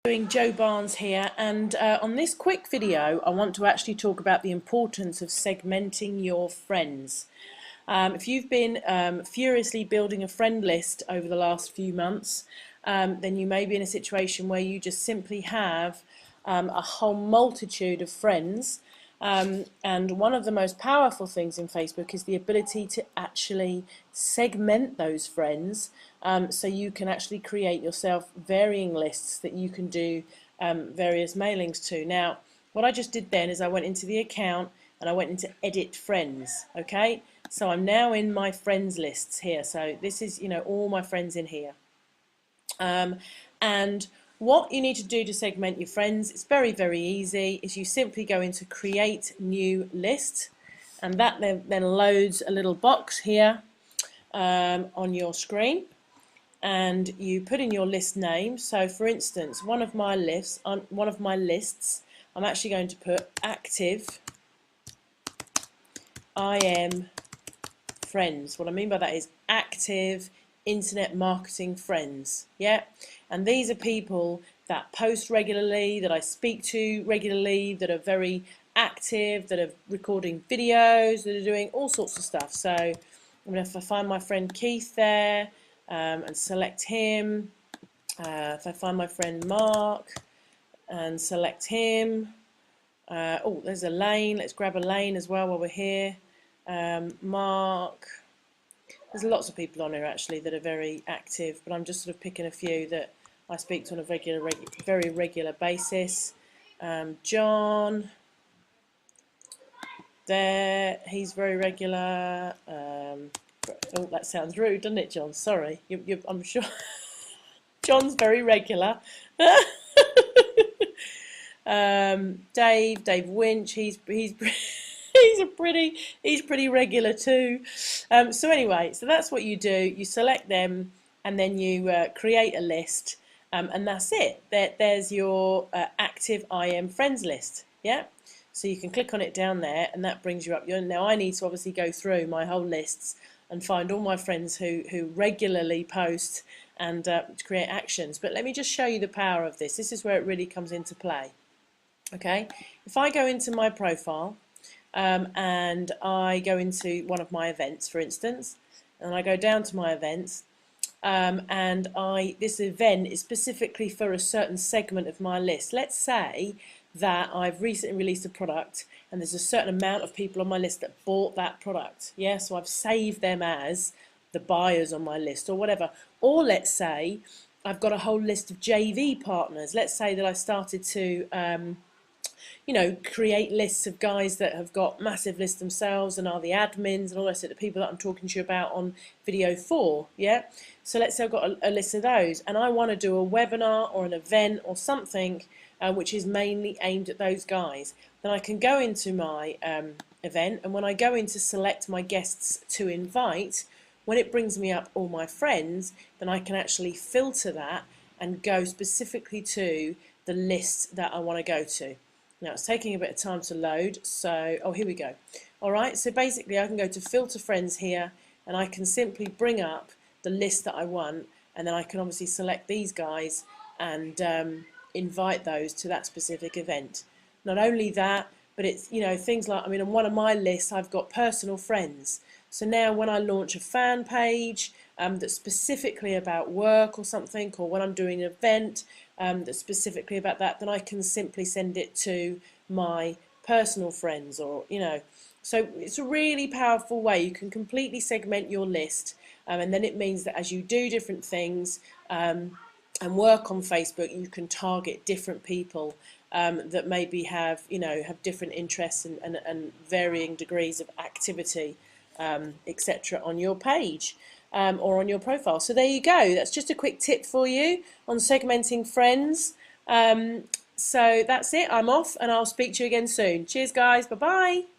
Doing Jo Barnes here, and on this quick video I want to actually talk about the importance of segmenting your friends. If you've been furiously building a friend list over the last few months, then you may be in a situation where you just simply have a whole multitude of friends. And one of the most powerful things in Facebook is the ability to actually segment those friends, so you can actually create yourself varying lists that you can do various mailings to. Now, what I just did then is I went into the account and I went into edit friends. Okay, so I'm now in my friends lists here. So this is, all my friends in here. And what you need to do to segment your friends, it's very, very easy, is you simply go into create new list, and that then loads a little box here on your screen, and you put in your list name. So for instance, one of my lists, I'm actually going to put active IM friends. What I mean by that is active internet marketing friends. Yeah, and these are people that post regularly, that I speak to regularly, that are very active, that are recording videos, that are doing all sorts of stuff. So I'm going to find my friend Keith there and select him. If I find my friend Mark and select him. Oh, there's a Lane. Let's grab a Lane as well while we're here. Mark. There's lots of people on here actually that are very active, but I'm just sort of picking a few that I speak to on a very regular basis. John, there, he's very regular. Oh, that sounds rude, doesn't it, John? Sorry, I'm sure John's very regular. Dave Winch, he's pretty regular too. So anyway, so that's what you do. You select them, and then you create a list, and that's it. There's your active IM friends list. Yeah. So you can click on it down there, and that brings you up. Now I need to obviously go through my whole lists and find all my friends who regularly post and create actions. But let me just show you the power of this. This is where it really comes into play. Okay, if I go into my profile and I go into one of my events, for instance, and I go down to my events, and this event is specifically for a certain segment of my list. Let's say that I've recently released a product and there's a certain amount of people on my list that bought that product. Yeah, so I've saved them as the buyers on my list or whatever. Or let's say I've got a whole list of JV partners. Let's say that I started to create lists of guys that have got massive lists themselves and are the admins and all that, the people that I'm talking to you about on video 4. Yeah, so let's say I've got a list of those, and I want to do a webinar or an event or something which is mainly aimed at those guys. Then I can go into my event, and when I go in to select my guests to invite, when it brings me up all my friends, then I can actually filter that and go specifically to the list that I want to go to. Now it's taking a bit of time to load, so here we go. Alright, so basically I can go to filter friends here, and I can simply bring up the list that I want, and then I can obviously select these guys and invite those to that specific event. Not only that, but it's things like, on one of my lists I've got personal friends. So now when I launch a fan page that's specifically about work or something, or when I'm doing an event that's specifically about that, then I can simply send it to my personal friends, or so it's a really powerful way. You can completely segment your list, and then it means that as you do different things and work on Facebook, you can target different people that maybe have different interests and varying degrees of activity, etc. on your page. Or on your profile. So there you go. That's just a quick tip for you on segmenting friends. So that's it. I'm off, and I'll speak to you again soon. Cheers, guys. Bye-bye.